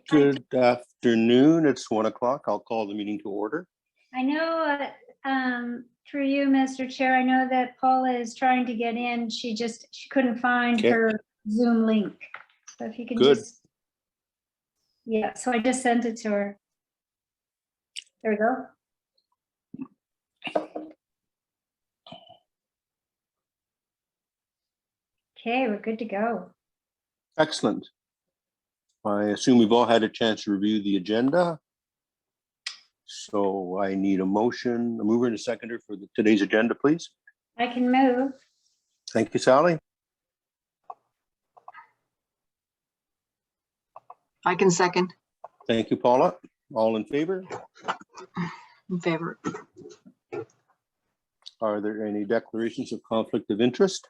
Good afternoon. It's 1 o'clock. I'll call the meeting to order. I know, through you, Mr. Chair, I know that Paula is trying to get in. She couldn't find her Zoom link. So if you can just, yeah, so I just sent it to her. There we go. Okay, we're good to go. Excellent. I assume we've all had a chance to review the agenda. So I need a motion, a mover and a seconder for today's agenda, please. I can move. Thank you, Sally. I can second. Thank you, Paula. All in favor? In favor. Are there any declarations of conflict of interest?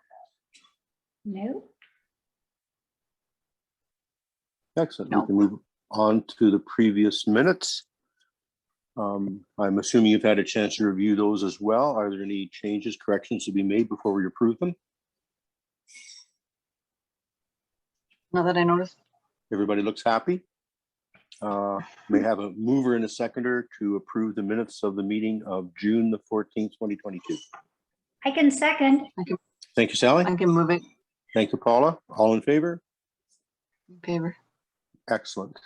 No. Excellent. No. We can move on to the previous minutes. I'm assuming you've had a chance to review those as well. Are there any changes, corrections to be made before we approve them? Not that I noticed. Everybody looks happy. May have a mover and a seconder to approve the minutes of the meeting of June the 14th, 2022. I can second. Thank you, Sally. I can move it. Thank you, Paula. All in favor? In favor. Excellent.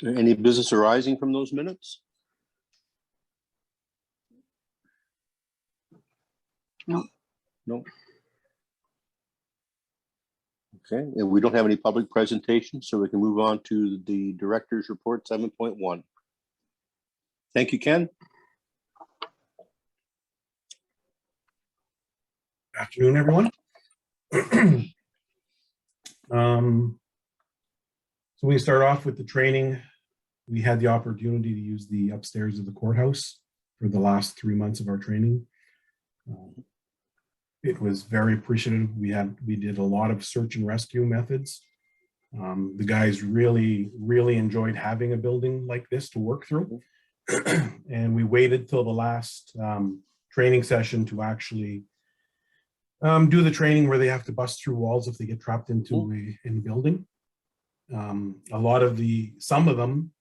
Any business arising from those minutes? No. No. Okay, and we don't have any public presentations, so we can move on to the director's report 7.1. Thank you, Ken. Good afternoon, everyone. So we start off with the training. We had the opportunity to use the upstairs of the courthouse for the last 3 months of our training. It was very appreciative. We did a lot of search and rescue methods. The guys really enjoyed having a building like this to work through. And we waited till the last training session to actually do the training where they have to bust through walls if they get trapped into a building. Some of them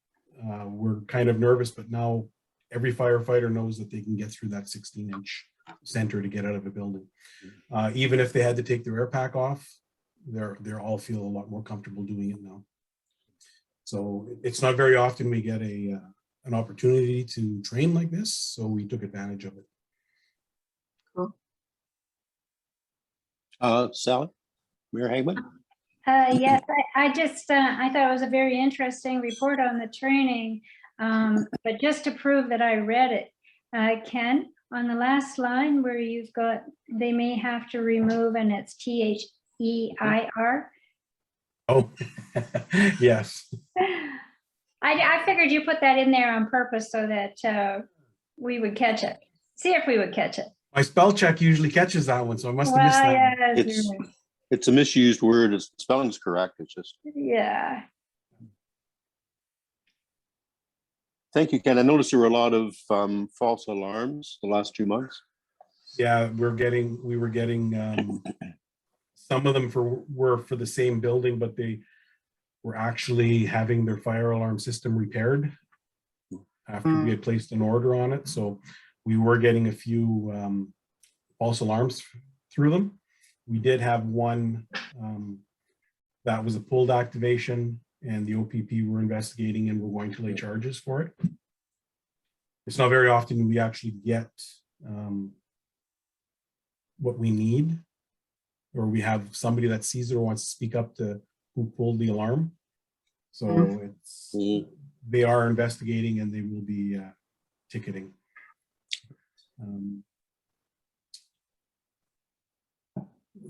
were kind of nervous, but now every firefighter knows that they can get through that 16-inch center to get out of a building. Even if they had to take their air pack off, they're all feel a lot more comfortable doing it now. So it's not very often we get an opportunity to train like this, so we took advantage of it. Cool. Sally, Mayor Hagman. Yes, I thought it was a very interesting report on the training, but just to prove that I read it, Ken, on the last line where you've got, they may have to remove, and it's THEIR. Oh, yes. I figured you put that in there on purpose so that we would catch it. See if we would catch it. My spell check usually catches that one, so I must have missed that. Yes, It's a misused word. Its spelling's correct. It's just. yeah. Thank you, Ken. I noticed there were a lot of false alarms the last 2 months. Yeah, we were getting some of them were for the same building, but they were actually having their fire alarm system repaired after we had placed an order on it. So we were getting a few false alarms through them. We did have one that was a pulled activation, and the OPP were investigating and we're going to lay charges for it. It's not very often we actually get what we need, or we have somebody that sees it or wants to speak up to who pulled the alarm. So they are investigating and they will be ticketing.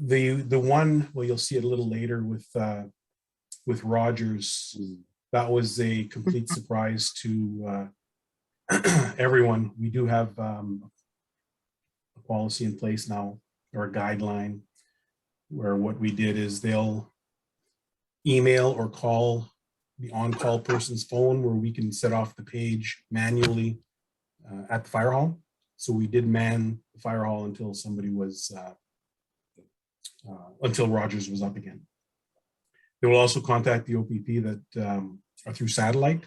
The one, well, you'll see it a little later with Rogers. That was a complete surprise to everyone. We do have a policy in place now, or a guideline, where what we did is they'll email or call the on-call person's phone, where we can set off the page manually at the fire hall. So we did man the fire hall until somebody was until Rogers was up again. They will also contact the OPP that are through satellite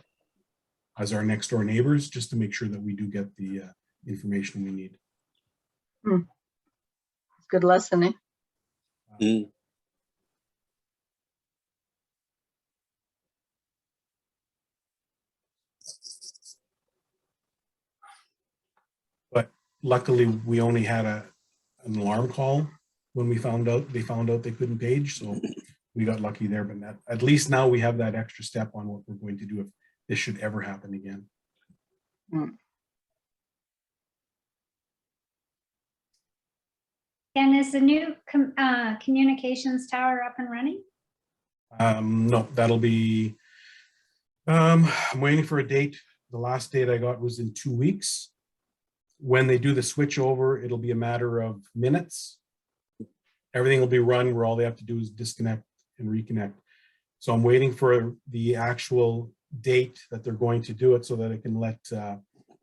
as our next door neighbors, just to make sure that we do get the information we need. Good lesson, eh? Mm. But luckily, we only had an alarm call when they found out they couldn't page, so we got lucky there. But at least now we have that extra step on what we're going to do if this should ever happen again. And is the new communications tower up and running? No, that'll be, I'm waiting for a date. The last date I got was in 2 weeks. When they do the switch over, it'll be a matter of minutes. Everything will be run where all they have to do is disconnect and reconnect. So I'm waiting for the actual date that they're going to do it so that I can let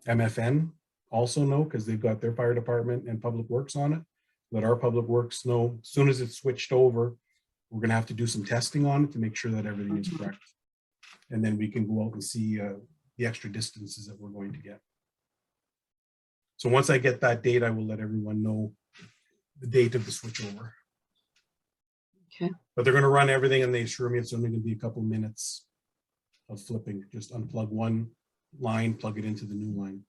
MFN also know, because they've got their fire department and public works on it. Let our public works know as soon as it's switched over, we're going to have to do some testing on it to make sure that everything is correct. And then we can go out and see the extra distances that we're going to get. So once I get that date, I will let everyone know the date of the switchover. Okay. But they're going to run everything, and they assure me it's only going to be a couple minutes of flipping. Just unplug one line, plug it into the new line.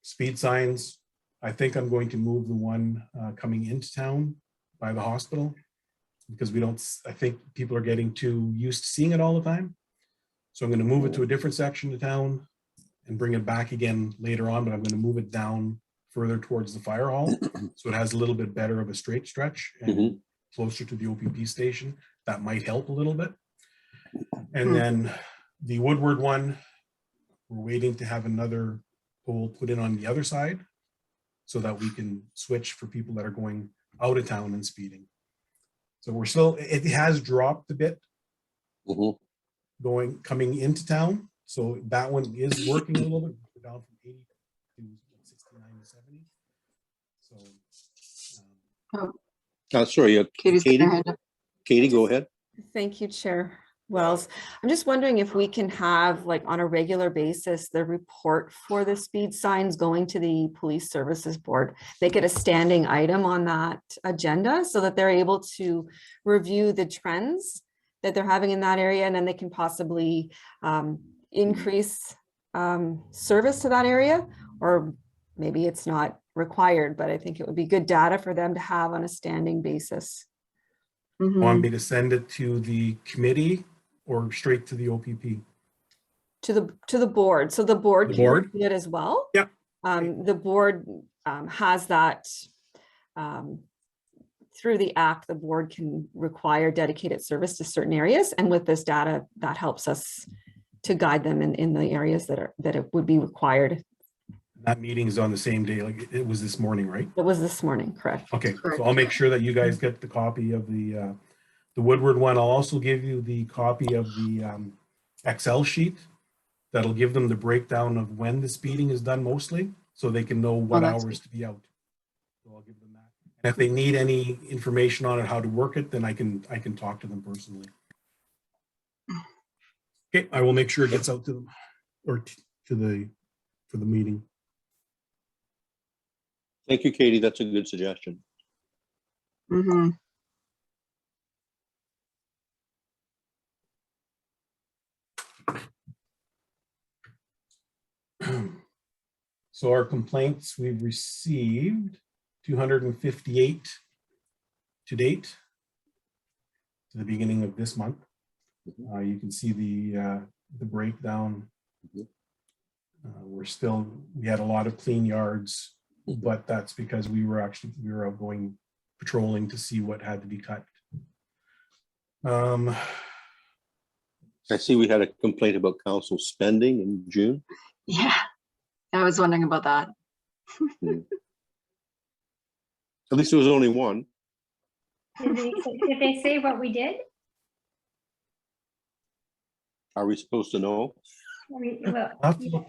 Speed signs. I think I'm going to move the one coming into town by the hospital, because I think people are getting too used to seeing it all the time. So I'm going to move it to a different section of town and bring it back again later on, but I'm going to move it down further towards the fire hall. So it has a little bit better of a straight stretch and closer to the OPP station. That might help a little bit. And then the Woodward one, we're waiting to have another pole put in on the other side so that we can switch for people that are going out of town and speeding. So we're still, it has dropped a bit coming into town. So that one is working a little bit. We're down from 80 to 69 to 70. So Sorry, Katie's got Katie, her hand up. Katie, go ahead. Thank you, Chair Wells. I'm just wondering if we can have, like, on a regular basis, the report for the speed signs going to the Police Services Board. They get a standing item on that agenda so that they're able to review the trends that they're having in that area, and then they can possibly increase service to that area, or maybe it's not required, but I think it would be good data for them to have on a standing basis. want me to send it to the committee or straight to the OPP? To the board. So the board can board? do it as well. Yep. The board has that through the act. The board can require dedicated service to certain areas, and with this data, that helps us to guide them in the areas that it would be required. That meeting is on the same day, like it was this morning, right? It was this morning, correct? Okay, Correct. so I'll make sure that you guys get the copy of the Woodward one. I'll also give you the copy of the Excel sheet that'll give them the breakdown of when the speeding is done mostly, so they can know what that's hours to be out. So I'll give them that. And if they need any information on it, how to work it, then I can talk to them personally. Okay, I will make sure it gets out to them, or for the meeting. Thank you, Katie. That's a good suggestion. So our complaints, we've received 258 to date, to the beginning of this month. You can see the breakdown. We had a lot of clean yards, but that's because we were out going patrolling to see what had to be cut. I see we had a complaint about council spending in June. Yeah, I was wondering about that. At least there was only one. Did they say what we did? Are we supposed to know? Well, I'll have to look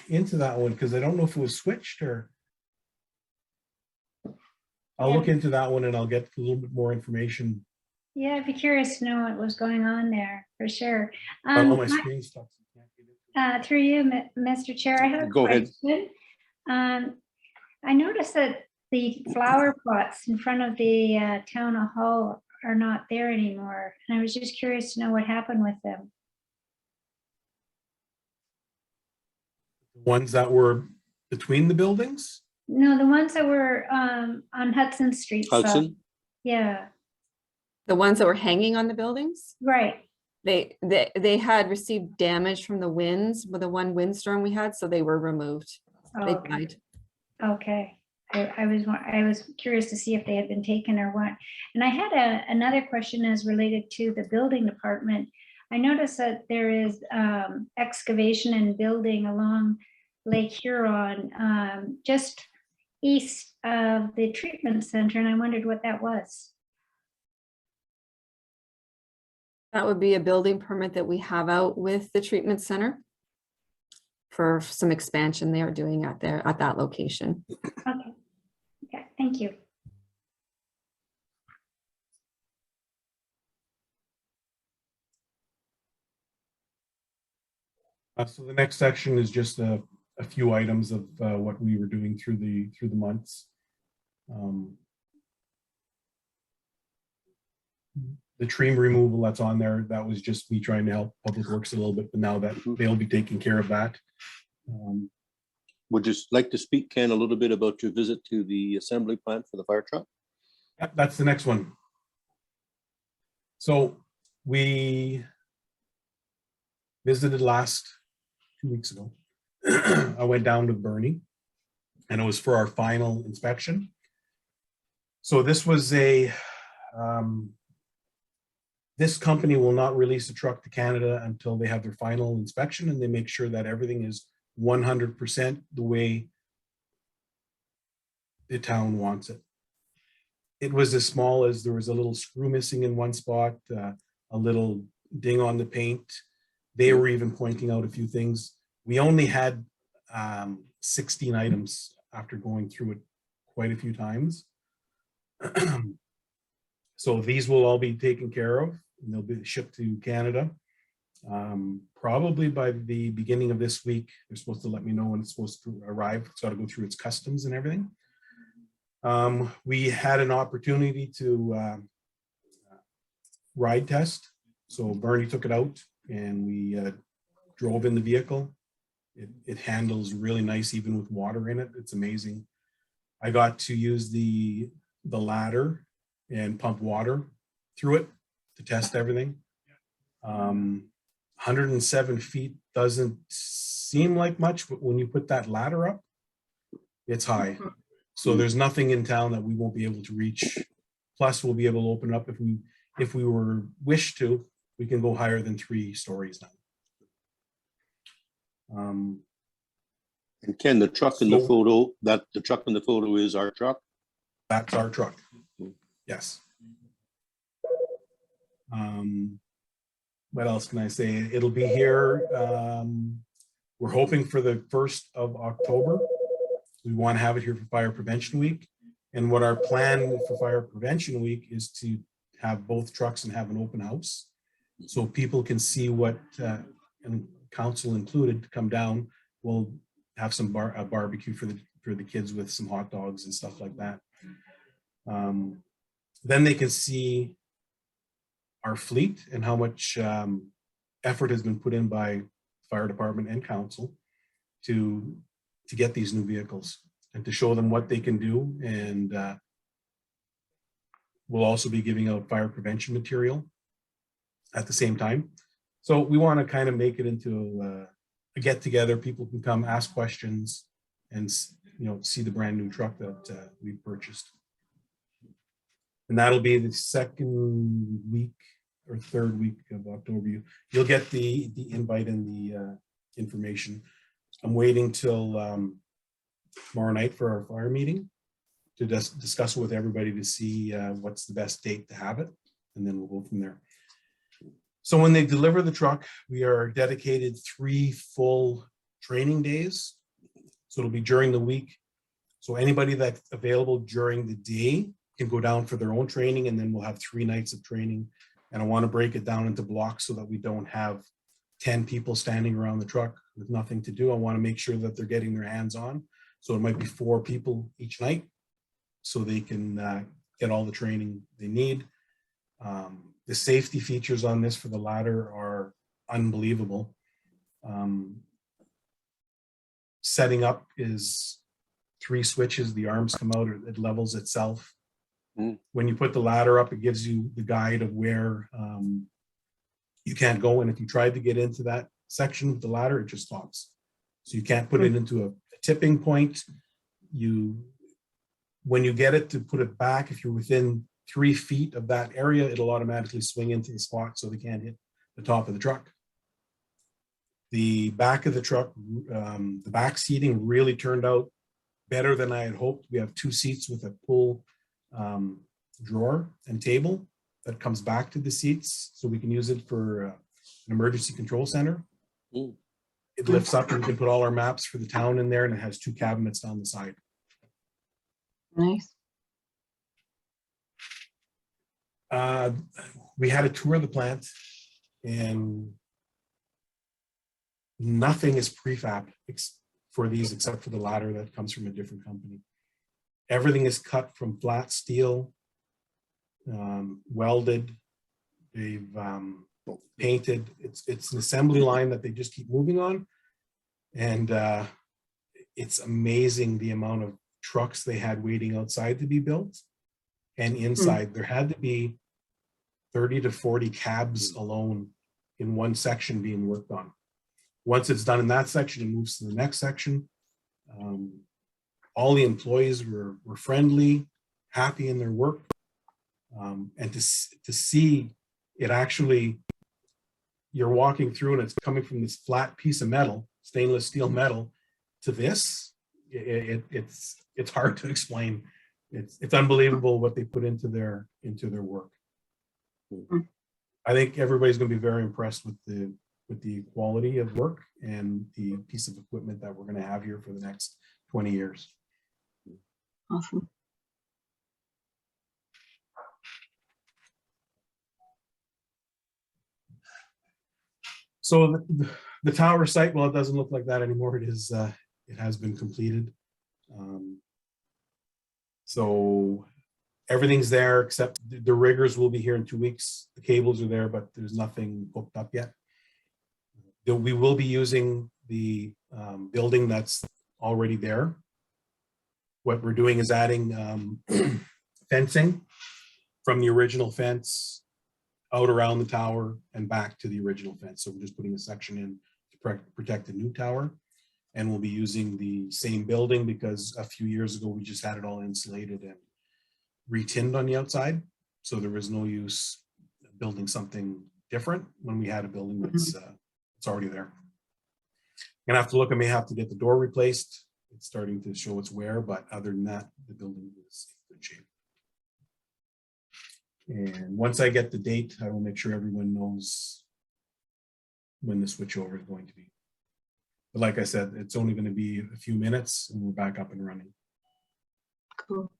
into that one because I don't know if it was switched or I'll Yeah. look into that one and I'll get a little bit more information. Yeah, I'd be curious to know what was going on there, for sure. But all my My- screen stuff. so I can't get into it. Through you, Mr. Chair, I have a Go ahead. question. I noticed that the flower pots in front of the town hall are not there anymore. And I was just curious to know what happened with them. Ones that were between the buildings. No, the ones that were on Hudson Street. side. Hudson? Yeah, The ones that were hanging on the buildings, right. they had received damage from the winds with the one windstorm we had, so they were removed. They Okay. died. Okay. I was curious to see if they had been taken or what. And I had another question as related to the building department. I noticed that there is excavation and building along Lake Huron, just east of the treatment center, and I wondered what that was. That would be a building permit that we have out with the treatment center for some expansion they are doing at that location. Okay. Okay, thank you. So the next section is just a few items of what we were doing through the months. The tree removal that's on there, that was just me trying to help Public Works a little bit, but now that they'll be taking care of that. Would you like to speak, Ken, a little bit about your visit to the assembly plant for the fire truck? Yep, that's the next one. So we visited 2 weeks ago. I went down to Bernie and it was for our final inspection. So this was this company will not release a truck to Canada until they have their final inspection and they make sure that everything is 100% the way the town wants it. It was as small as there was a little screw missing in one spot, a little ding on the paint. They were even pointing out a few things. We only had 16 items after going through it quite a few times. So these will all be taken care of and they'll be shipped to Canada. Probably by the beginning of this week, they're supposed to let me know when it's supposed to arrive. It's got to go through its customs and everything. We had an opportunity to ride test. So Bernie took it out and we drove in the vehicle. It handles really nice, even with water in it. It's amazing. I got to use the ladder and pump water through it to test everything. 107 feet doesn't seem like much, but when you put that ladder up, it's high. So there's nothing in town that we won't be able to reach. Plus, we'll be able to open up if we were wish to, we can go higher than 3 stories now. And Ken, the truck in the So- photo, the truck in the photo is our truck? That's our truck. Yes. What else can I say? It'll be here. We're hoping for the 1st of October. We want to have it here for Fire Prevention Week. And what our plan for Fire Prevention Week is to have both trucks and have an open house. So people can see what, and council included, come down. We'll have some barbecue for the kids with some hot dogs and stuff like that. Then they can see our fleet and how much effort has been put in by fire department and council to get these new vehicles and to show them what they can do. And we'll also be giving out fire prevention material at the same time. So we want to kind of make it into a get together. People can come ask questions and see the brand new truck that we purchased. And that'll be the 2nd week or 3rd week of October. You'll get the invite and the information. I'm waiting till tomorrow night for our fire meeting to discuss with everybody to see what's the best date to have it, and then we'll go from there. So when they deliver the truck, we are dedicated 3 full training days. So it'll be during the week. So anybody that's available during the day can go down for their own training, and then we'll have 3 nights of training. And I want to break it down into blocks so that we don't have 10 people standing around the truck with nothing to do. I want to make sure that they're getting their hands on. So it might be 4 people each night so they can get all the training they need. The safety features on this for the ladder are unbelievable. Setting up is 3 switches, the arms come out, it levels itself. When you put the ladder up, it gives you the guide of where you can't go. And if you tried to get into that section with the ladder, it just stops. So you can't put it into a tipping point. When you get it to put it back, if you're within 3 feet of that area, it'll automatically swing into the spot so they can't hit the top of the truck. The back of the truck, the back seating really turned out better than I had hoped. We have 2 seats with a pull drawer and table that comes back to the seats, so we can use it for an emergency control center. It lifts up and we can put all our maps for the town in there, and it has 2 cabinets down the side. Nice. We had a tour of the plant, and nothing is prefab for these except for the ladder that comes from a different company. Everything is cut from flat steel, welded. They've painted. It's an assembly line that they just keep moving on, and it's amazing the amount of trucks they had waiting outside to be built, and inside there had to be 30 to 40 cabs alone in one section being worked on. Once it's done in that section, it moves to the next section. All the employees were friendly, happy in their work, and to see it actually, you're walking through and it's coming from this flat piece of metal, stainless steel metal, to this. It's hard to explain. It's unbelievable what they put into their work. I think everybody's going to be very impressed with the quality of work and the piece of equipment that we're going to have here for the next 20 years. Awesome. So the tower site, well, it doesn't look like that anymore. It is. It has been completed. So everything's there except the riggers will be here in 2 weeks. The cables are there, but there's nothing hooked up yet. We will be using the building that's already there. What we're doing is adding fencing from the original fence out around the tower and back to the original fence. So we're just putting a section in to protect the new tower. And we'll be using the same building because a few years ago, we just had it all insulated and re-tinned on the outside. So there was no use building something different when we had a building that's it's already there. I'm gonna have to look, I may have to get the door replaced. It's starting to show its wear, but other than that, the building is in good shape. And once I get the date, I will make sure everyone knows when the switchover is going to be. But like I said, it's only going to be a few minutes and we're back up and running. Cool.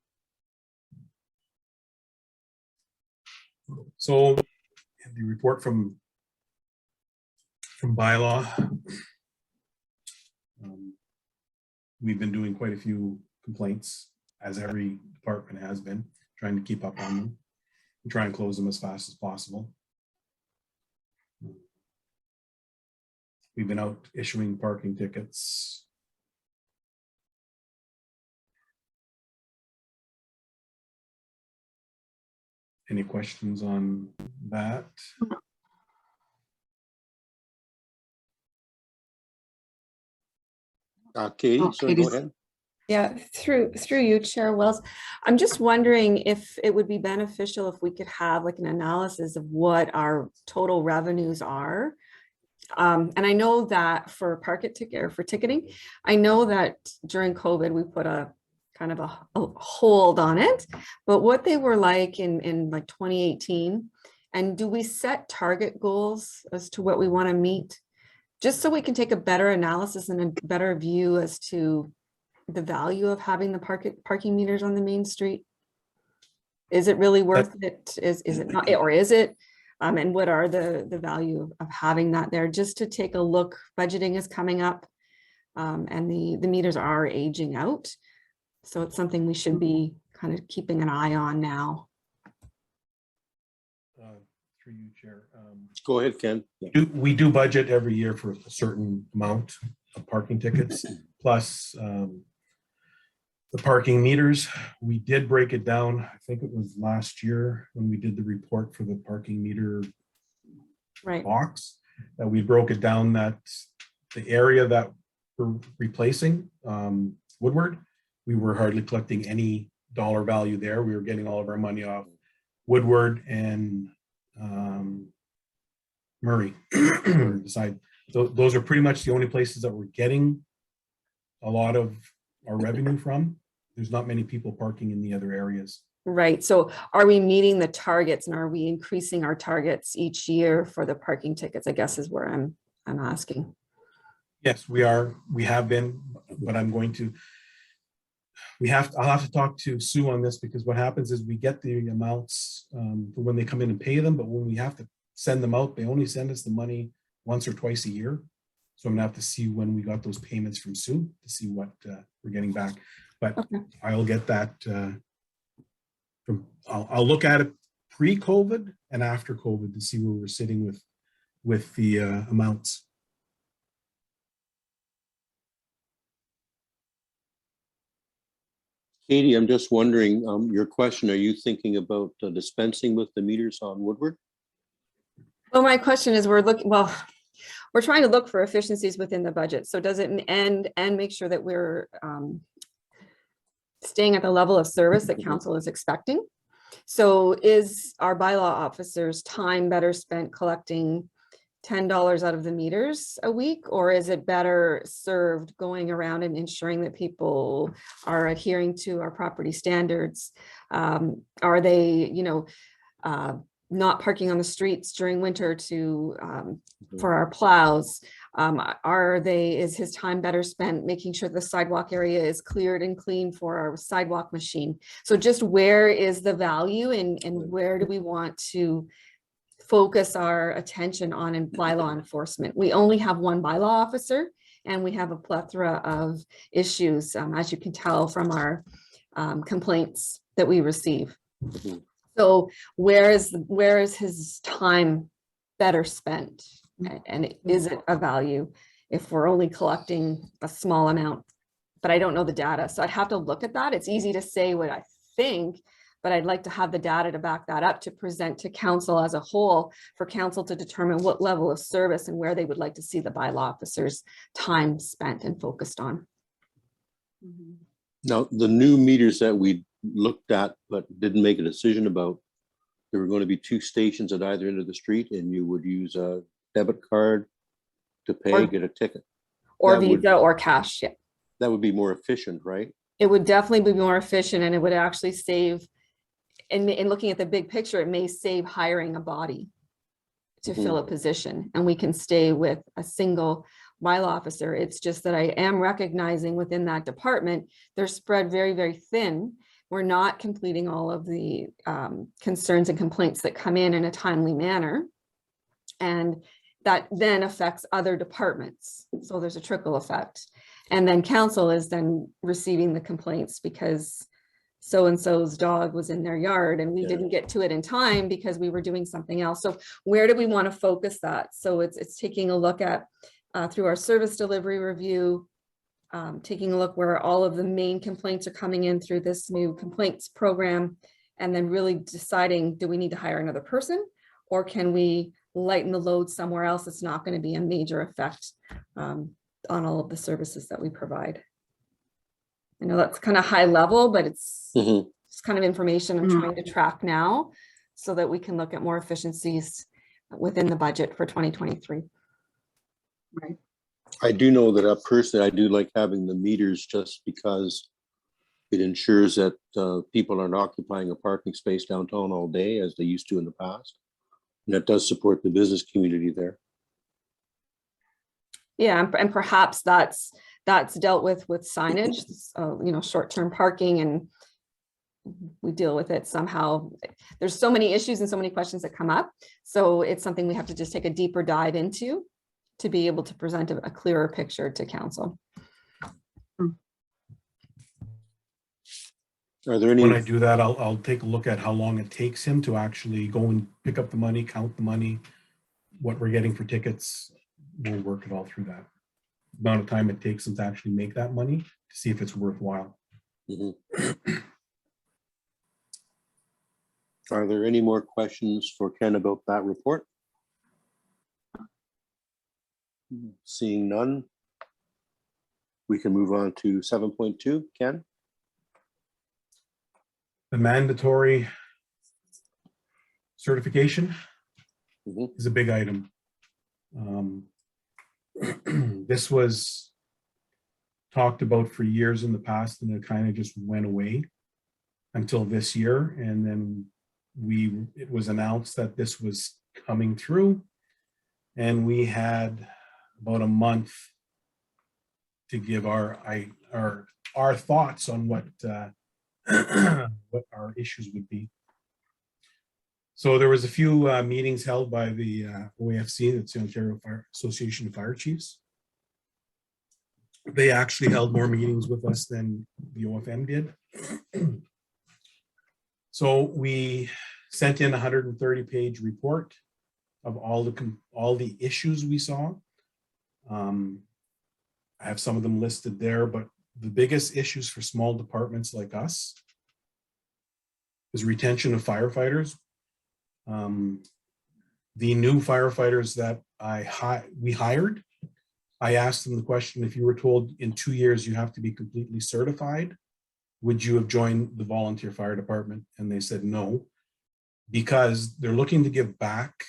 So the report from bylaw, we've been doing quite a few complaints, as every department has been, trying to keep up on them and try and close them as fast as possible. We've been out issuing parking tickets. Any questions on that? Katie, Oh, so go Katie's- ahead. Yeah, through you, Chair Wells. I'm just wondering if it would be beneficial if we could have like an analysis of what our total revenues are. And I know that for parking ticket or for ticketing, I know that during COVID, we put a kind of a hold on it, but what they were like in like 2018, and do we set target goals as to what we want to meet? Just so we can take a better analysis and a better view as to the value of having the parking meters on the main street? Is it really worth it? Is it not, or is it? And what are the value of having that there? Just to take a look, budgeting is coming up, and the meters are aging out. So it's something we should be kind of keeping an eye on now. Through you, Chair. Go ahead, Ken. Yeah. We do budget every year for a certain amount of parking tickets, plus the parking meters. We did break it down. I think it was last year when we did the report for the parking meter box, that we broke it down that the area that we're replacing, Woodward, we were hardly collecting any dollar value there. We were getting all of our money off Woodward and Murray. Those are pretty much the only places that we're getting a lot of our revenue from. There's not many people parking in the other areas. Right. So are we meeting the targets, and are we increasing our targets each year for the parking tickets, I guess is where I'm asking. Yes, we are. We have been, but I'll have to talk to Sue on this, because what happens is we get the amounts for when they come in and pay them, but when we have to send them out, they only send us the money once or twice a year. So I'm gonna have to see when we got those payments from Sue to see what we're getting back. But okay, I'll get that I'll look at it pre-COVID and after COVID to see where we're sitting with the amounts. Katie, I'm just wondering, your question, are you thinking about dispensing with the meters on Woodward? Well, my question is, we're trying to look for efficiencies within the budget. So does it end and make sure that we're staying at the level of service that council is expecting? So is our bylaw officers' time better spent collecting $10 out of the meters a week, or is it better served going around and ensuring that people are adhering to our property standards? Are they, not parking on the streets during winter for our plows? Is his time better spent making sure the sidewalk area is cleared and clean for our sidewalk machine? So just where is the value, and where do we want to focus our attention on in bylaw enforcement? We only have one bylaw officer, and we have a plethora of issues, as you can tell from our complaints that we receive. So where is his time better spent? And is it a value if we're only collecting a small amount? But I don't know the data, so I'd have to look at that. It's easy to say what I think, but I'd like to have the data to back that up, to present to council as a whole, for council to determine what level of service and where they would like to see the bylaw officers' time spent and focused on. Now, the new meters that we looked at but didn't make a decision about, there were going to be 2 stations at either end of the street, and you would use a debit card to pay, get a ticket. Or Visa or cash, yeah. That would be more efficient, right? It would definitely be more efficient, and it would actually save, in looking at the big picture, it may save hiring a body to fill a position, and we can stay with a single bylaw officer. It's just that I am recognizing within that department, they're spread very, very thin. We're not completing all of the concerns and complaints that come in a timely manner. And that then affects other departments. So there's a trickle effect. And then council is then receiving the complaints because so-and-so's dog was in their yard and we didn't get to it in time because we were doing something else. So where do we want to focus that? So it's taking a look at through our service delivery review, taking a look where all of the main complaints are coming in through this new complaints program, and then really deciding, do we need to hire another person, or can we lighten the load somewhere else? It's not going to be a major effect on all of the services that we provide. I know that's kind of high level, but it's kind of information I'm trying to track now so that we can look at more efficiencies within the budget for 2023. Right. I do know that personally, I do like having the meters just because it ensures that people aren't occupying a parking space downtown all day as they used to in the past. And that does support the business community there. Yeah, and perhaps that's that's dealt with signage, so, you know, short-term parking, and we deal with it somehow. There's so many issues and so many questions that come up. So it's something we have to just take a deeper dive into to be able to present a clearer picture to council. Are there any? When I do that, I'll take a look at how long it takes him to actually go and pick up the money, count the money, what we're getting for tickets. We'll work it all through that. The amount of time it takes him to actually make that money, to see if it's worthwhile. Mhm. Are there any more questions for Ken about that report? Seeing none, we can move on to 7.2. Ken? The mandatory certification Mhm. is a big item. This was talked about for years in the past, and it kind of just went away until this year. And then it was announced that this was coming through, and we had about a month to give our thoughts on what what our issues would be. So there was a few meetings held by the OAFC, that's the Ontario Fire Association of Fire Chiefs. They actually held more meetings with us than the OFM did. So we sent in a 130-page report of all the issues we saw. I have some of them listed there, but the biggest issues for small departments like us is retention of firefighters. The new firefighters that we hired, I asked them the question, if you were told in 2 years you have to be completely certified, would you have joined the volunteer fire department? And they said no, because they're looking to give back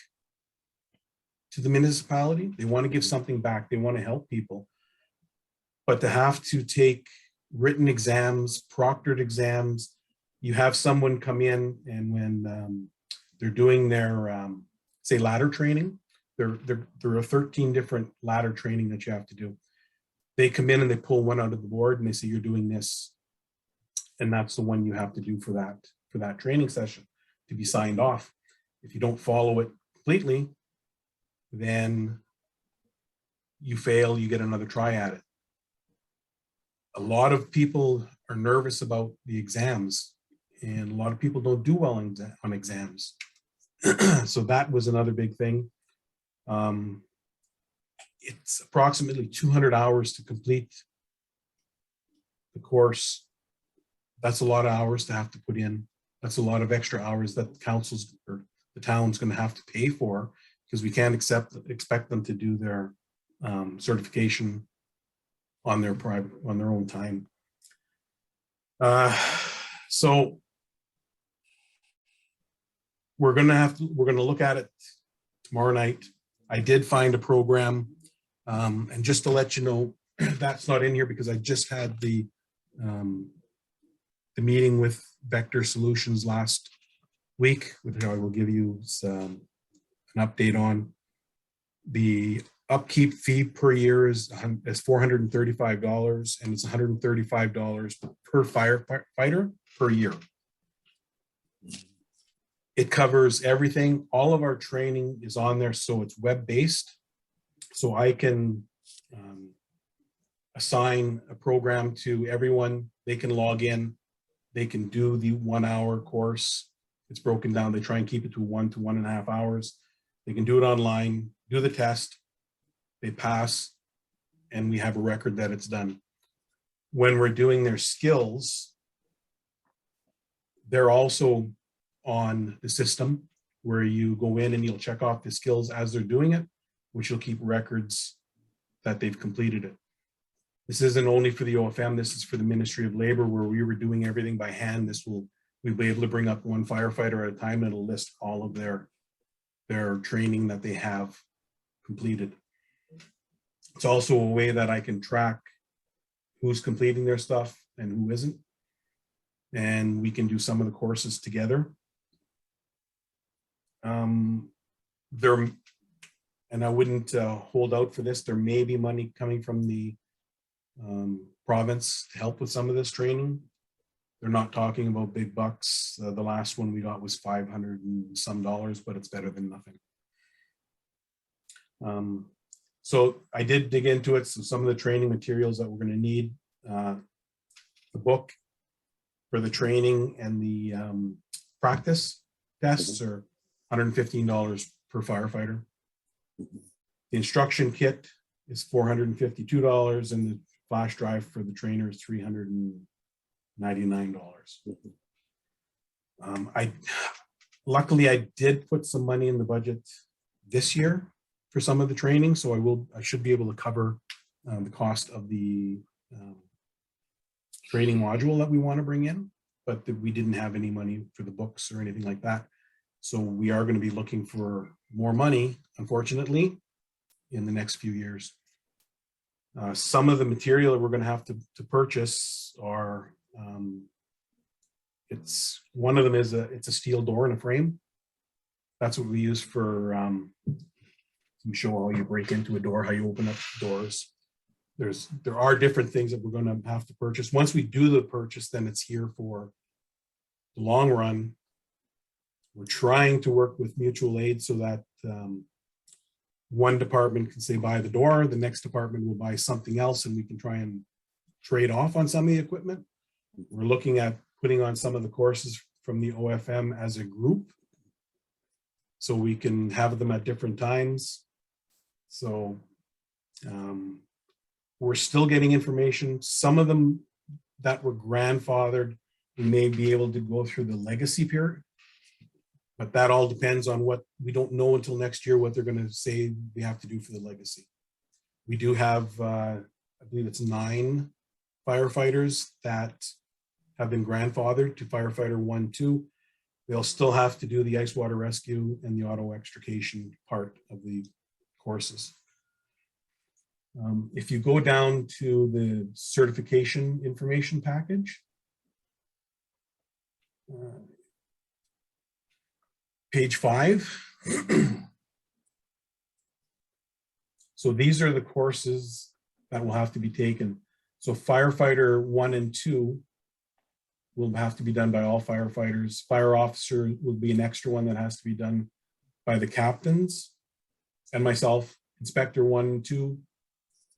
to the municipality. They want to give something back. They want to help people. But to have to take written exams, proctored exams, you have someone come in, and when they're doing their, say, ladder training, there are 13 different ladder training that you have to do. They come in and they pull one out of the board and they say, you're doing this. And that's the one you have to do for that training session to be signed off. If you don't follow it completely, then you fail, you get another try at it. A lot of people are nervous about the exams, and a lot of people don't do well on exams. So that was another big thing. It's approximately 200 hours to complete the course. That's a lot of hours to have to put in. That's a lot of extra hours that councils or the town's going to have to pay for, because we can't expect them to do their certification on their own time. So we're going to look at it tomorrow night. I did find a program, and just to let you know, that's not in here because I just had the meeting with Vector Solutions last week, which I will give you an update on. The upkeep fee per year is $435, and it's $135 per firefighter per year. It covers everything. All of our training is on there, so it's web-based. So I can assign a program to everyone. They can log in. They can do the 1 hour course. It's broken down. They try and keep it to 1 to 1.5 hours. They can do it online, do the test. They pass, and we have a record that it's done. When we're doing their skills, they're also on the system where you go in and you'll check off the skills as they're doing it, which will keep records that they've completed it. This isn't only for the OFM, this is for the Ministry of Labor, where we were doing everything by hand. We'll be able to bring up one firefighter at a time, and it'll list all of their training that they have completed. It's also a way that I can track who's completing their stuff and who isn't. And we can do some of the courses together. And I wouldn't hold out for this. There may be money coming from the province to help with some of this training. They're not talking about big bucks. The last one we got was $500 and some, but it's better than nothing. So I did dig into it. So some of the training materials that we're going to need, the book for the training and the practice tests are $115 per firefighter. The instruction kit is $452, and the flash drive for the trainer is $399. Luckily I did put some money in the budget this year for some of the training, so I should be able to cover the cost of the training module that we want to bring in, but we didn't have any money for the books or anything like that. So we are going to be looking for more money, unfortunately, in the next few years. Some of the material that we're going to have to purchase are, one of them is it's a steel door and a frame. That's what we use for, to show how you break into a door, how you open up doors. There are different things that we're going to have to purchase. Once we do the purchase, then it's here for the long run. We're trying to work with mutual aid so that one department can say buy the door, the next department will buy something else, and we can try and trade off on some of the equipment. We're looking at putting on some of the courses from the OFM as a group, so we can have them at different times. So we're still getting information. Some of them that were grandfathered, we may be able to go through the legacy period, but that all depends on what, we don't know until next year what they're going to say we have to do for the legacy. We do have, I believe it's 9 firefighters that have been grandfathered to firefighter 1, 2. They'll still have to do the ice water rescue and the auto extrication part of the courses. If you go down to the certification information package, page 5. So these are the courses that will have to be taken. So firefighter 1 and 2 will have to be done by all firefighters. Fire officer will be an extra one that has to be done by the captains and myself. Inspector 1 and 2,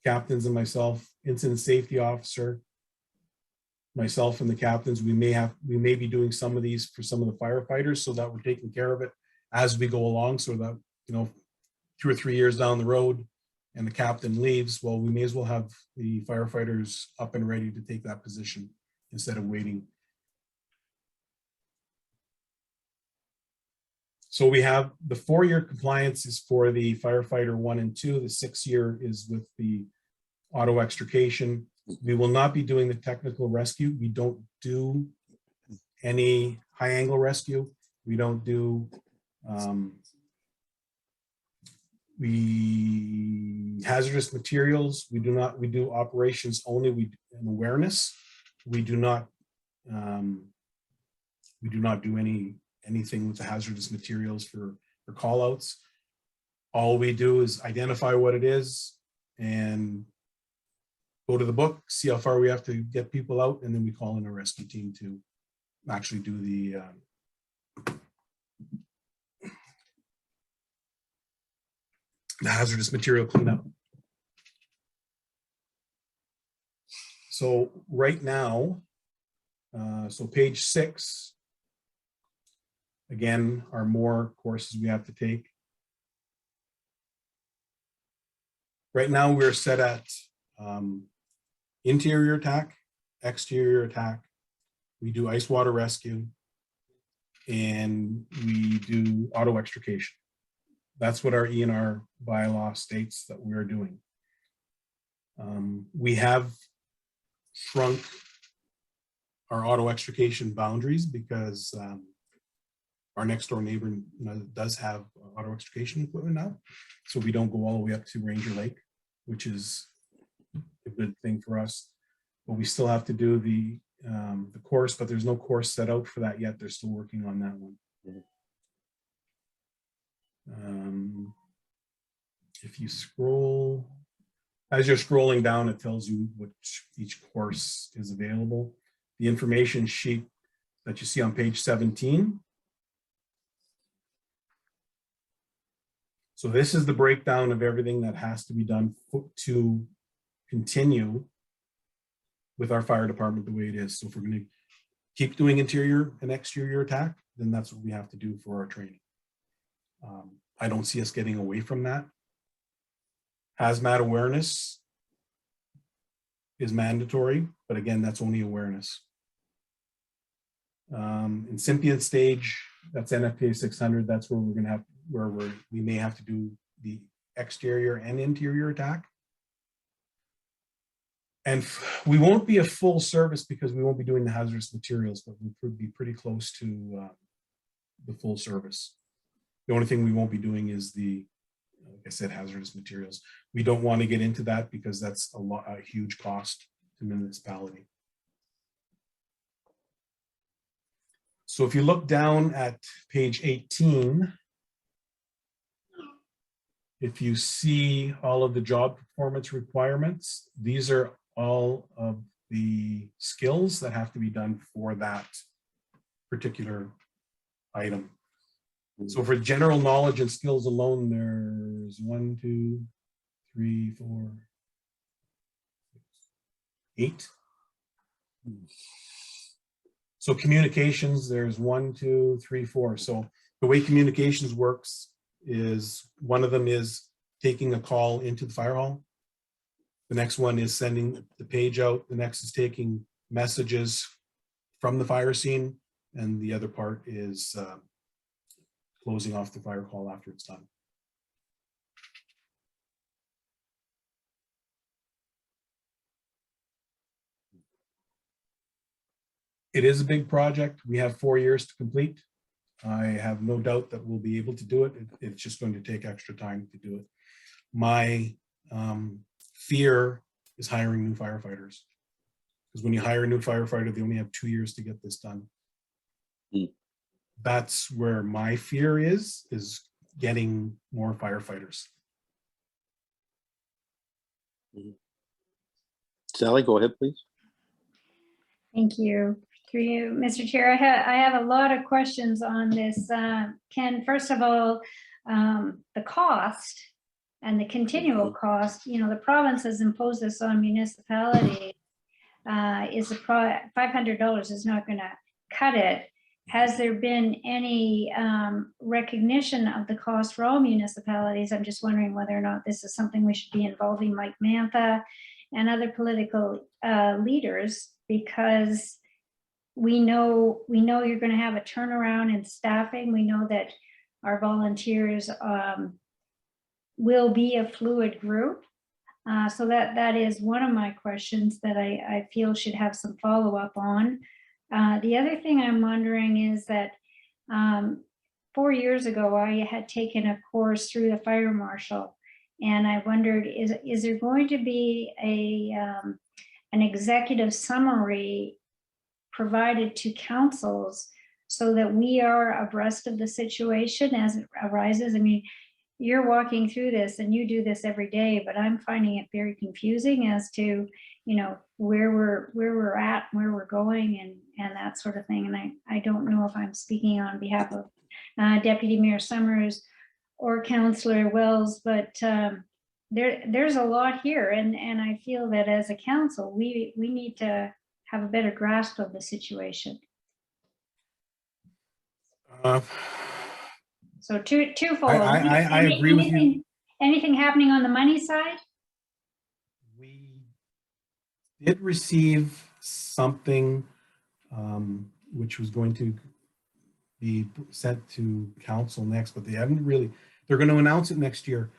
captains and myself. Incident safety officer, myself and the captains. We may be doing some of these for some of the firefighters, so that we're taking care of it as we go along, so that, you know, 2 or 3 years down the road and the captain leaves, well, we may as well have the firefighters up and ready to take that position instead of waiting. So we have the 4-year compliance is for the firefighter 1 and 2. The 6-year is with the auto extrication. We will not be doing the technical rescue. We don't do any high angle rescue. We don't do, hazardous materials. We do operations only. And awareness. We do not do anything with the hazardous materials for call outs. All we do is identify what it is and go to the book, see how far we have to get people out, and then we call in a rescue team to actually do the hazardous material cleanup. So right now, so page 6, again, are more courses we have to take. Right now we're set at interior attack, exterior attack. We do ice water rescue, and we do auto extrication. That's what our E&R bylaw states that we're doing. We have shrunk our auto extrication boundaries because our next door neighbor does have auto extrication equipment now. So we don't go all the way up to Ranger Lake, which is a good thing for us. But we still have to do the course, but there's no course set out for that yet. They're still working on that one. If you scroll As you're scrolling down, it tells you which each course is available. The information sheet that you see on page 17. So this is the breakdown of everything that has to be done to continue with our fire department the way it is. So if we're going to keep doing interior and exterior attack, then that's what we have to do for our training. I don't see us getting away from that. Hazmat awareness is mandatory, but again, that's only awareness. Incipient stage, that's NFPA 600. That's where we're going to have, we may have to do the exterior and interior attack. And we won't be a full service because we won't be doing the hazardous materials, but we'll be pretty close to the full service. The only thing we won't be doing is the, like I said, hazardous materials. We don't want to get into that because that's a huge cost to municipality. So if you look down at page 18, if you see all of the job performance requirements, these are all of the skills that have to be done for that particular item. So for general knowledge and skills alone, there's 1, 2, 3, 4, 8. So communications, there's 1, 2, 3, 4. So the way communications works is one of them is taking a call into the fire hall. The next one is sending the page out. The next is taking messages from the fire scene. And the other part is closing off the fire call after it's done. It is a big project. We have 4 years to complete. I have no doubt that we'll be able to do it. It's just going to take extra time to do it. My fear is hiring new firefighters. Because when you hire a new firefighter, they only have 2 years to get this done. That's where my fear is getting more firefighters. Sally, go ahead, please. Thank you. Through you, Mr. Chair, I have a lot of questions on this. Ken, first of all, the cost and the continual cost, you know, the province has imposed this on municipalities. $500 is not going to cut it. Has there been any recognition of the cost for all municipalities? I'm just wondering whether or not this is something we should be involving Mike Mantha and other political leaders, because we know you're going to have a turnaround in staffing. We know that our volunteers will be a fluid group. So that is one of my questions that I feel should have some follow-up on. The other thing I'm wondering is that 4 years ago, I had taken a course through the fire marshal, and I wondered, is there going to be an executive summary provided to councils so that we are abreast of the situation as it arises? I mean, you're walking through this and you do this every day, but I'm finding it very confusing as to, you know, where we're at, where we're going, and that sort of thing. And I don't know if I'm speaking on behalf of Deputy Mayor Summers or Councillor Wells, but there's a lot here, and I feel that as a council, we need to have a better grasp of the situation. So twofold. I agree with you. Anything happening on the money side? We did receive something which was going to be sent to council next, but they haven't really, they're going to announce it next year.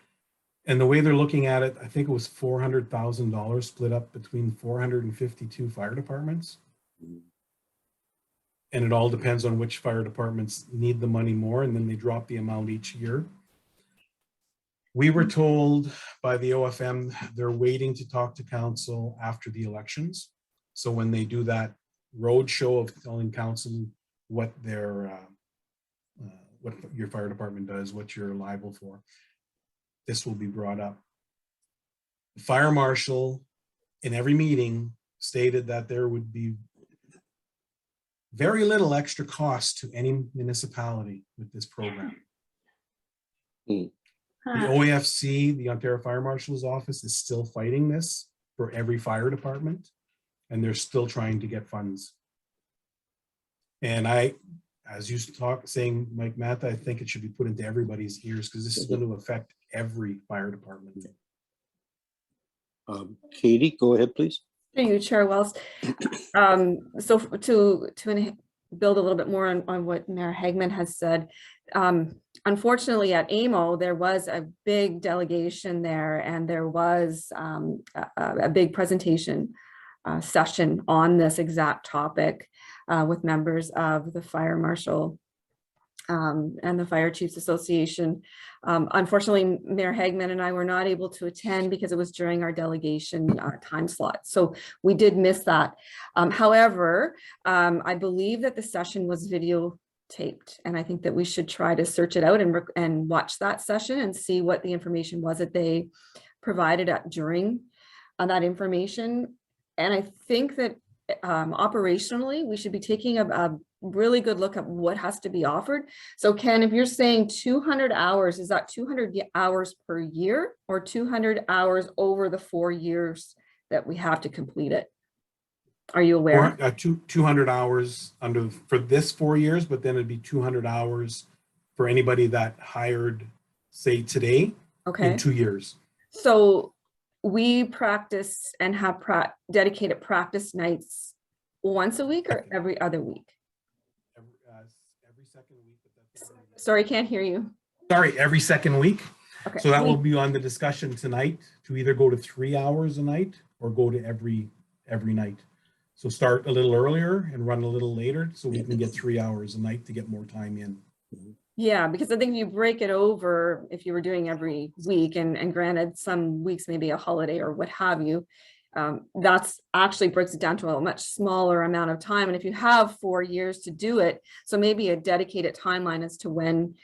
And the way they're looking at it, I think it was $400,000 split up between 452 fire departments. And it all depends on which fire departments need the money more, and then they drop the amount each year. We were told by the OFM they're waiting to talk to council after the elections. So when they do that road show of telling council what their what your fire department does, what you're liable for, this will be brought up. The fire marshal in every meeting stated that there would be very little extra cost to any municipality with this program. The Huh. OAFC, the Ontario Fire Marshal's Office, is still fighting this for every fire department, and they're still trying to get funds. And I, as you saying, Mike Matha, I think it should be put into everybody's ears because this is going to affect every fire department. Katie, go ahead, please. Through you, Chair Wells. So to build a little bit more on what Mayor Hagman has said, unfortunately at AMO, there was a big delegation there and there was a big presentation session on this exact topic with members of the Fire Marshal and the Fire Chiefs Association. Unfortunately, Mayor Hagman and I were not able to attend because it was during our delegation time slot. So we did miss that. However, I believe that the session was videotaped, and I think that we should try to search it out and watch that session and see what the information was that they provided during that information. And I think that operationally, we should be taking a really good look at what has to be offered. So Ken, if you're saying 200 hours, is that 200 hours per year or 200 hours over the 4 years that we have to complete it? Are you aware? Or 200 hours for this 4 years, but then it'd be 200 hours for anybody that hired, say today, Okay. in 2 years. So we practice and have dedicated practice nights once a week or every other week? Every second week. Sorry, can't hear you. Sorry, every second week. Okay. So that will be on the discussion tonight to either go to 3 hours a night or go to every night. So start a little earlier and run a little later so we can get 3 hours a night to get more time in. Yeah, because I think if you break it over, if you were doing every week, and granted some weeks maybe a holiday or what have you, that's actually breaks it down to a much smaller amount of time. And if you have 4 years to do it, so maybe a dedicated timeline as to when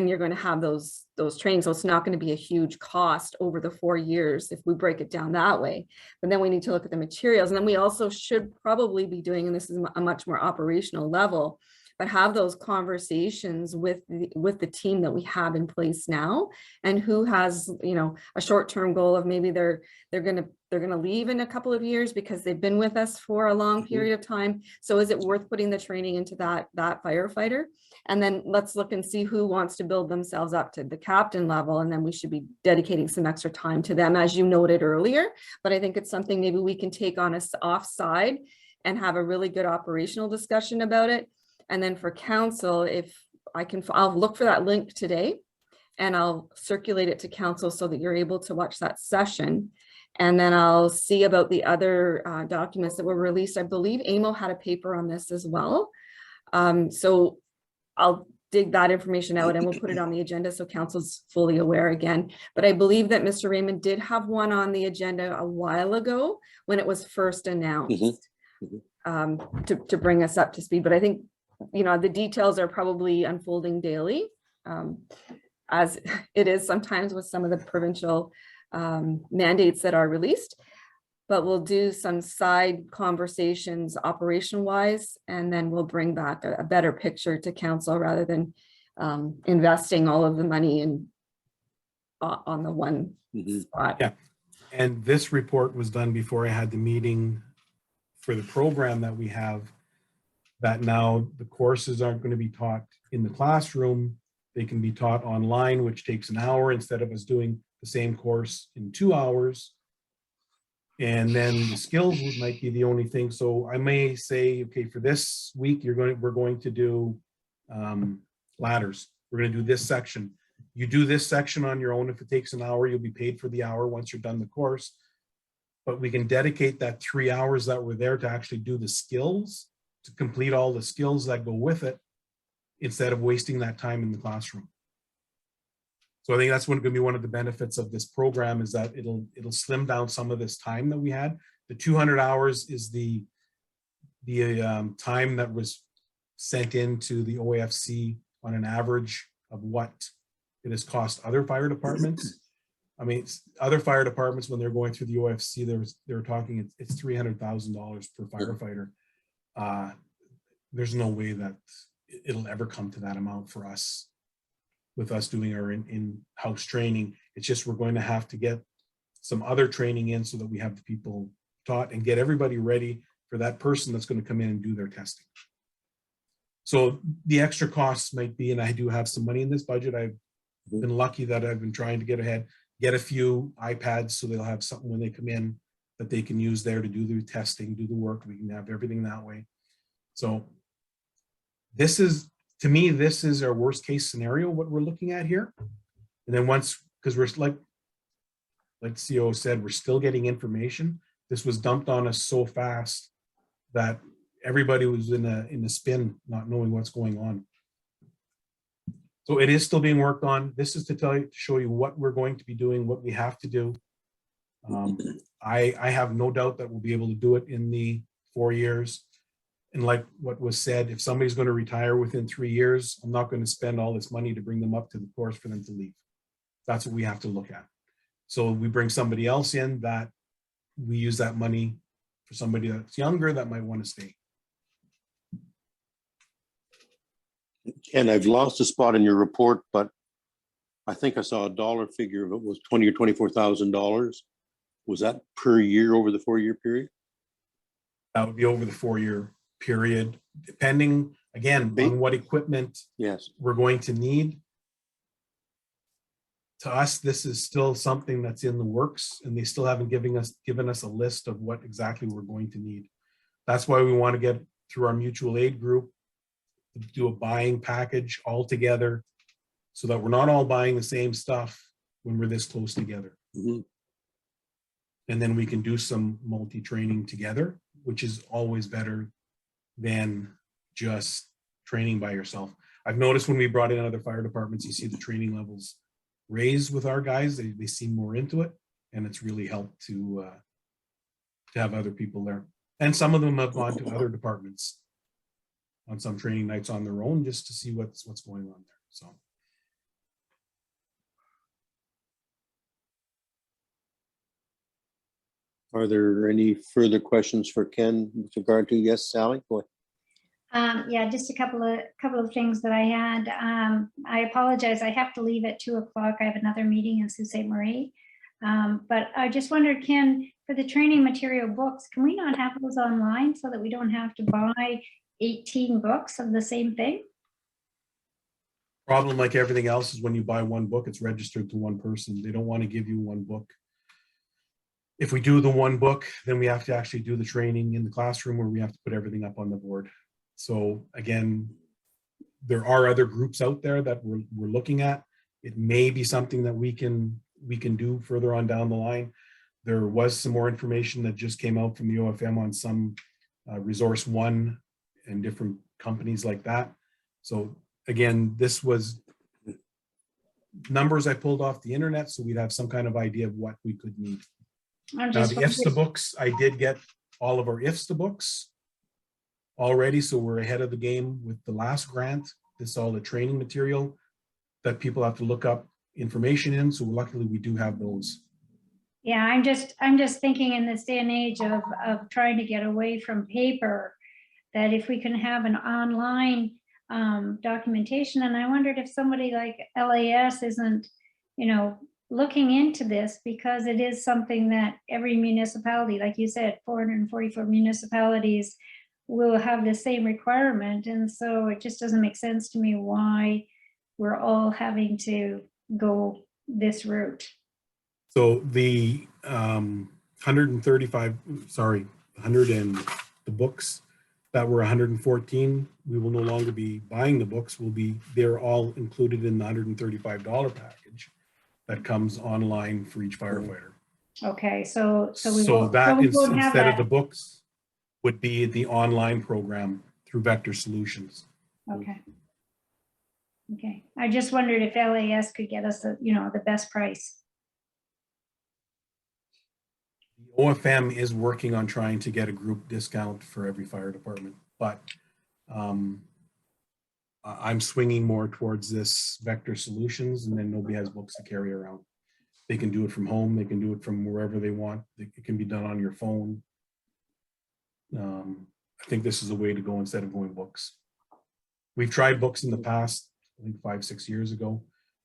you're going to have those trainings. So it's not going to be a huge cost over the 4 years if we break it down that way. But then we need to look at the materials. And then we also should probably be doing, and this is a much more operational level, but have those conversations with the team that we have in place now, and who has, a short-term goal of maybe they're gonna leave in a couple of years because they've been with us for a long period of time. So is it worth putting the training into that firefighter? And then let's look and see who wants to build themselves up to the captain level, and then we should be dedicating some extra time to them, as you noted earlier. But I think it's something maybe we can take on us offside and have a really good operational discussion about it. And then for council, if I can, I'll look for that link today and I'll circulate it to council so that you're able to watch that session. And then I'll see about the other documents that were released. I believe AMO had a paper on this as well. So I'll dig that information out and we'll put it on the agenda so council's fully aware again. But I believe that Mr. Raymond did have one on the agenda a while ago when it was first announced to bring us up to speed. But I think the details are probably unfolding daily, as it is sometimes with some of the provincial mandates that are released. But we'll do some side conversations operation wise, and then we'll bring back a better picture to council rather than investing all of the money on the one spot. Yeah, and this report was done before I had the meeting for the program that we have, that now the courses aren't going to be taught in the classroom. They can be taught online, which takes an hour instead of us doing the same course in 2 hours. And then the skills might be the only thing. So I may say, okay, for this week, we're going to do ladders. We're going to do this section. You do this section on your own. If it takes an hour, you'll be paid for the hour once you're done the course. But we can dedicate that 3 hours that were there to actually do the skills, to complete all the skills that go with it, instead of wasting that time in the classroom. So I think that's going to be one of the benefits of this program, is that it'll slim down some of this time that we had. The 200 hours is the time that was sent into the OAFC on an average of what it has cost other fire departments. I mean, other fire departments, when they're going through the OFC, they were talking, it's $300,000 per firefighter. There's no way that it'll ever come to that amount for us with us doing our in-house training. It's just, we're going to have to get some other training in so that we have the people taught and get everybody ready for that person that's going to come in and do their testing. So the extra costs might be, and I do have some money in this budget. I've been lucky that I've been trying to get ahead, get a few iPads so they'll have something when they come in that they can use there to do the testing, do the work. We can have everything that way. So this is, to me, this is our worst case scenario, what we're looking at here. And then once, because we're like CO said, we're still getting information. This was dumped on us so fast that everybody was in a spin, not knowing what's going on. So it is still being worked on. This is to show you what we're going to be doing, what we have to do. I have no doubt that we'll be able to do it in the 4 years. And like what was said, if somebody's going to retire within 3 years, I'm not going to spend all this money to bring them up to the course for them to leave. That's what we have to look at. So we bring somebody else in that we use that money for somebody that's younger that might want to stay. And I've lost a spot in your report, but I think I saw a dollar figure of it was $20,000 or $24,000. Was that per year over the 4-year period? That would be over the 4-year period, depending, again, on what equipment Yes. we're going to need. To us, this is still something that's in the works, and they still haven't given us a list of what exactly we're going to need. That's why we want to get through our mutual aid group, do a buying package all together so that we're not all buying the same stuff when we're this close together. Mm-hmm. And then we can do some multi-training together, which is always better than just training by yourself. I've noticed when we brought in other fire departments, you see the training levels raised with our guys. They seem more into it, and it's really helped to have other people there. And some of them have gone to other departments on some training nights on their own just to see what's going on there. So. Are there any further questions for Ken with regard to, yes, Sally? Go ahead. Yeah, just a couple of things that I had. I apologize. I have to leave at 2 o'clock. I have another meeting in Sault Ste. Marie. But I just wondered, Ken, for the training material books, can we not have those online so that we don't have to buy 18 books of the same thing? Problem, like everything else, is when you buy one book, it's registered to one person. They don't want to give you one book. If we do the one book, then we have to actually do the training in the classroom where we have to put everything up on the board. So again, there are other groups out there that we're looking at. It may be something that we can do further on down the line. There was some more information that just came out from the OFM on some Resource One and different companies like that. So again, this was numbers I pulled off the internet, so we'd have some kind of idea of what we could need. Now the IFSTA books, I did get all of our IFSTA books already, so we're ahead of the game with the last grant. This is all the training material that people have to look up information in, so luckily we do have those. Yeah, I'm just thinking in this day and age of trying to get away from paper, that if we can have an online documentation, and I wondered if somebody like LAS isn't, looking into this, because it is something that every municipality, like you said, 444 municipalities will have the same requirement. And so it just doesn't make sense to me why we're all having to go this route. So the 135, the books that were 114, we will no longer be buying the books. They're all included in the $135 package that comes online for each firefighter. Okay, so we So won't, that so we won't have instead of that. the books would be the online program through Vector Solutions. Okay. Okay, I just wondered if LAS could get us the best price. The OFM is working on trying to get a group discount for every fire department, but I'm swinging more towards this Vector Solutions, and then nobody has books to carry around. They can do it from home. They can do it from wherever they want. It can be done on your phone. I think this is a way to go instead of going books. We've tried books in the past, I think 5-6 years ago,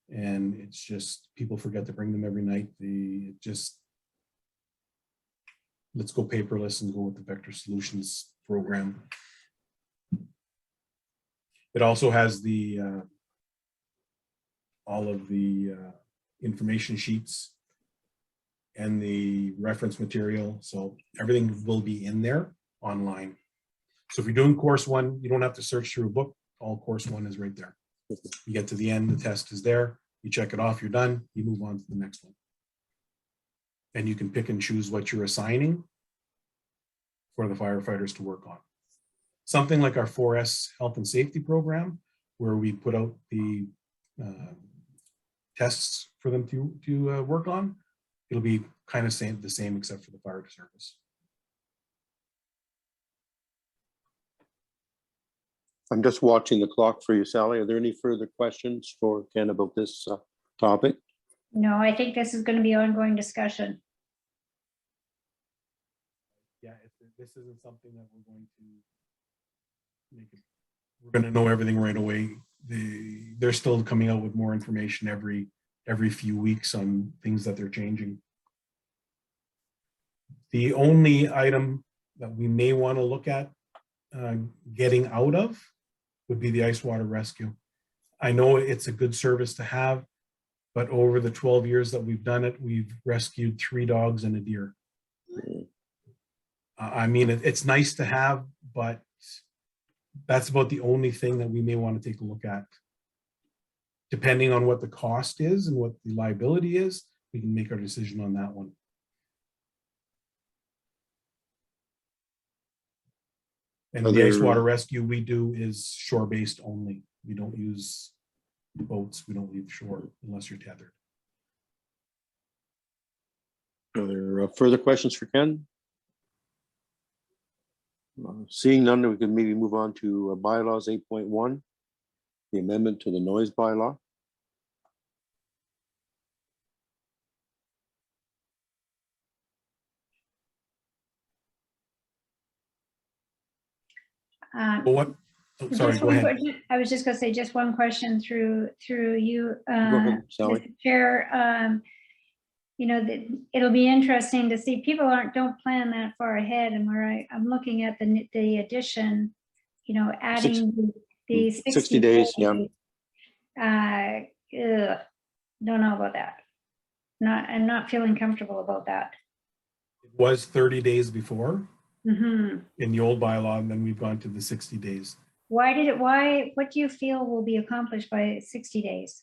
and it's just people forget to bring them every night. Let's go paperless and go with the Vector Solutions program. It also has the all of the information sheets and the reference material. So everything will be in there online. So if you're doing course one, you don't have to search through a book. All course one is right there. You get to the end, the test is there. You check it off, you're done. You move on to the next one. And you can pick and choose what you're assigning for the firefighters to work on. Something like our 4S health and safety program, where we put out the tests for them to work on. It'll be kind of the same except for the fire service. I'm just watching the clock for you, Sally. Are there any further questions for Ken about this topic? No, I think this is going to be ongoing discussion. Yeah, this isn't something that we're going to make it. We're going to know everything right away. They're still coming out with more information every few weeks on things that they're changing. The only item that we may want to look at getting out of would be the ice water rescue. I know it's a good service to have, but over the 12 years that we've done it, we've rescued 3 dogs and a deer. I mean, it's nice to have, but that's about the only thing that we may want to take a look at. Depending on what the cost is and what the liability is, we can make our decision on that one. And the ice water rescue we do is shore-based only. We don't use boats. We don't leave shore unless you're tethered. Are there further questions for Ken? Seeing none, we can maybe move on to bylaws 8.1, the amendment to the noise bylaw. Well, what? Oh, sorry, go ahead. I was just going to say just one question through you, Go ahead, Sally. Mr. Chair. You know, it'll be interesting to see. People don't plan that far ahead, and where I'm looking at the addition, you know, adding the 60 days. Yeah. Don't know about that. I'm not feeling comfortable about that. It was 30 days before Mm-hmm. in the old bylaw, and then we've gone to the 60 days. What do you feel will be accomplished by 60 days?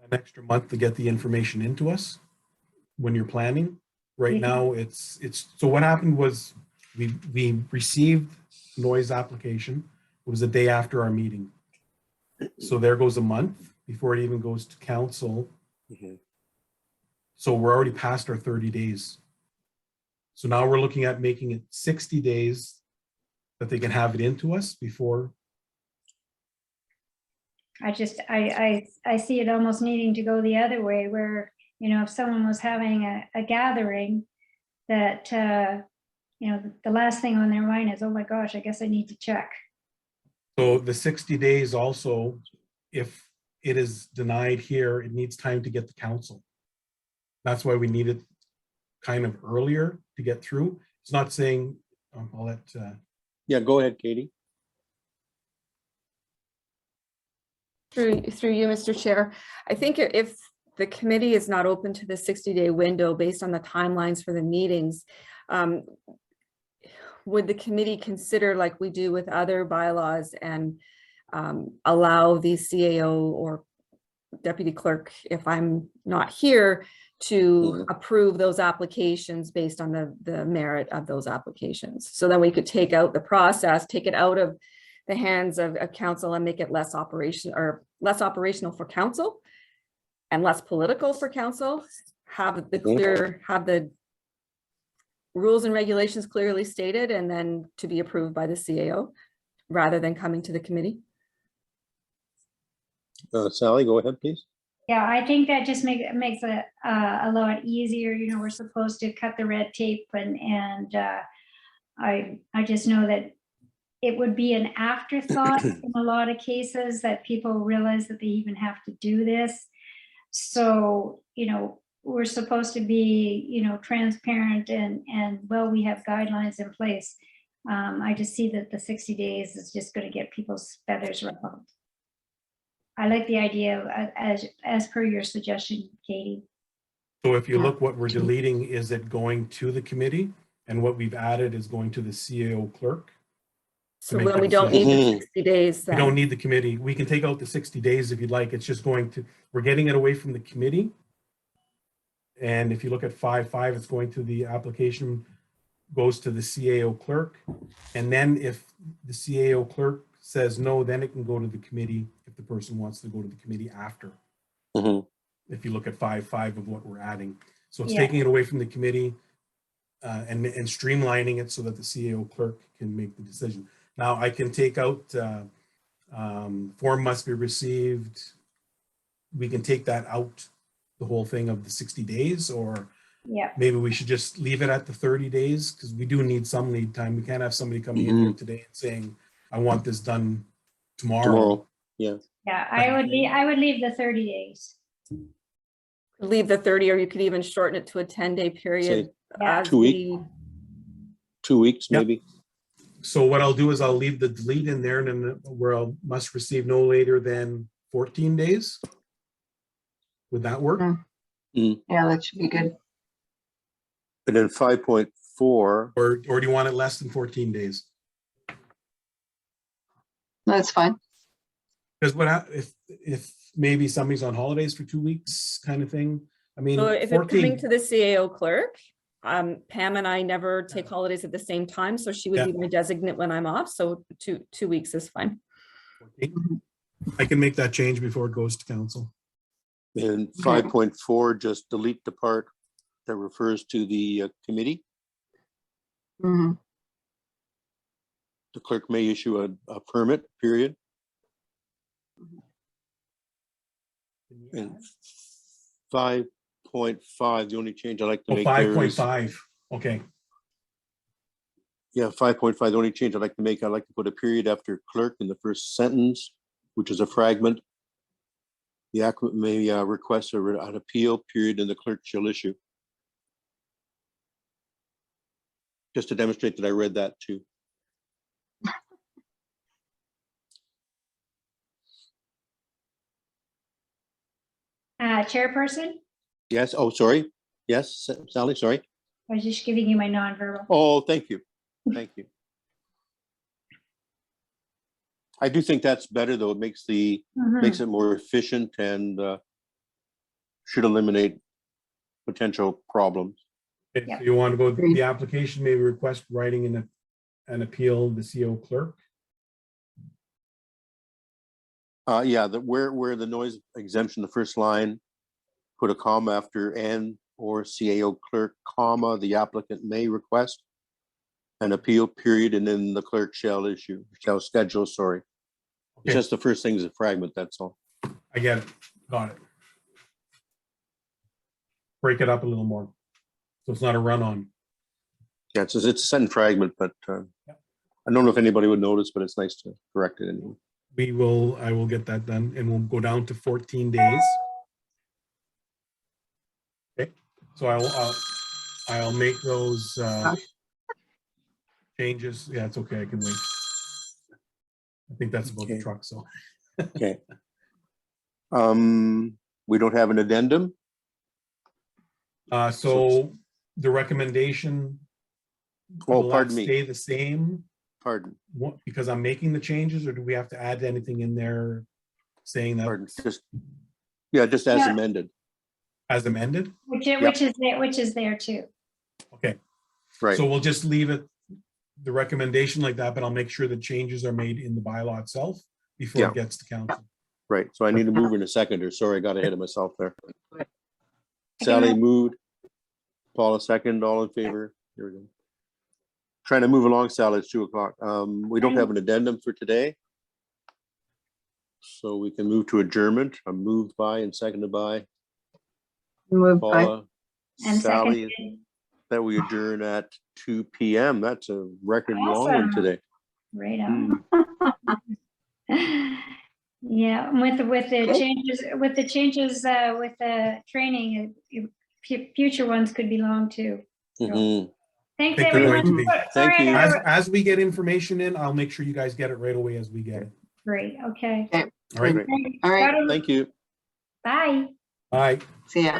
An extra month to get the information into us when you're planning. Right now, it's so what happened was we received noise application. It was the day after our meeting. So there goes a month before it even goes to council. Mm-hmm. So we're already past our 30 days. So now we're looking at making it 60 days that they can have it into us before. I see it almost needing to go the other way, where, you know, if someone was having a gathering that, you know, the last thing on their mind is, oh my gosh, I guess I need to check. So the 60 days also, if it is denied here, it needs time to get to council. That's why we need it kind of earlier to get through. It's not saying, I'll let. Yeah, go ahead, Katie. Through you, Mr. Chair, I think if the committee is not open to the 60-day window based on the timelines for the meetings, would the committee consider, like we do with other bylaws, and allow the CAO or deputy clerk, if I'm not here, to approve those applications based on the merit of those applications? So then we could take out the process, take it out of the hands of council and make it less operational for council and less political for council. Have the rules and regulations clearly stated, and then to be approved by the CAO rather than coming to the committee. Sally, go ahead, please. Yeah, I think that just makes it a lot easier. You know, we're supposed to cut the red tape and I just know that it would be an afterthought in a lot of cases that people realize that they even have to do this. So, you know, we're supposed to be, you know, transparent and well, we have guidelines in place. I just see that the 60 days is just going to get people's feathers ruffled. I like the idea of, as per your suggestion, Katie. So if you look, what we're deleting is it going to the committee, and what we've added is going to the CAO clerk. So make then that we don't need decision. the 60 days We then. don't need the committee. We can take out the 60 days if you'd like. It's just going to, we're getting it away from the committee. And if you look at 5.5, it's going to the application, goes to the CAO clerk. And then if the CAO clerk says no, then it can go to the committee if the person wants to go to the committee after. Mhm. If you look at 5.5 of what we're adding. So it's Yeah. taking it away from the committee and streamlining it so that the CAO clerk can make the decision. Now I can take out form must be received. We can take that out, the whole thing of the 60 days, or Yeah, maybe we should just leave it at the 30 days because we do need some lead time. We can't have somebody coming in here today and saying, I want this done tomorrow. Yeah. yeah, I would leave the 30 days. Leave the 30, or you could even shorten it to a 10-day period. Yeah. as 2 weeks. we- 2 weeks, Yep. maybe. So what I'll do is I'll leave the delete in there, and then where I must receive no later than 14 days. Would that work? Yeah, that should be good. And then 5.4, Or do you want it less than 14 days? That's fine. Because if maybe somebody's on holidays for 2 weeks kind of thing? I mean, So if it's 14, coming to the CAO clerk, Pam and I never take holidays at the same time, so she would Yeah. be my designate when I'm off. So two weeks is fine. 14. I can make that change before it goes to council. and 5.4, just delete the part that refers to the committee. Mhm. The clerk may issue a permit, period. And 5.5, the only change I like to Oh, make there is, 5.5, okay. yeah, 5.5, the only change I'd like to make, I'd like to put a period after clerk in the first sentence, which is a fragment. The applicant may request an appeal, period, and the clerk shall issue. Just to demonstrate that I read that too. Chairperson, Yes, oh, sorry. Yes, Sally, sorry. I was just giving you my nonverbal. Oh, thank you. Thank you. I do think that's better, though. It makes Mhm. it more efficient and should eliminate potential problems. Okay, Yeah. so you want to go, Agreed. the application may request writing in an appeal, the CO clerk. Yeah, where the noise exemption, the first line, put a comma after N or CAO clerk, comma, the applicant may request an appeal, period, and then the clerk shall schedule, sorry. It's Okay. just the first thing is a fragment, that's all. I get it, got it. Break it up a little more. So it's not a run-on. Yeah, it's a sentence fragment, but I don't know if anybody would notice, but it's nice to correct it anyway. I will get that done, and we'll go down to 14 days. Okay, so I'll make those changes. Yeah, it's okay, I can wait. I think that's about the Okay. truck, so. Okay. We don't have an addendum. So the recommendation Oh, will that pardon me. stay the same? Pardon, Because I'm making the changes, or do we have to add anything in there saying that pardon, just as Yeah. amended, as amended? Which is there too. Okay, right? so we'll just leave it, the recommendation like that, but I'll make sure the changes are made in the bylaw itself before Yeah. it gets to council. Right, so I need to move in a seconder. Sorry, I got ahead of myself there. can Sally move. moved. Paula second, all in favor. Here we go. Trying to move along, Sally, it's 2:00. We don't have an addendum for today. So we can move to adjournment. I'm moved by and seconded by Moved by. Paula, And Sally, second, that we adjourn at 2 PM. That's a record long one Awesome. today. right on. Yeah, with the Okay. changes, with the training, future ones could be long too. So, Mhm. thanks, think they're everyone. going to be. Sorry, Thank you. I never- As we get information in, I'll make sure you guys get it right away as we get it. Great, okay. Okay. All right. Great. All right. Gotta- Thank you. Bye. Bye. See ya.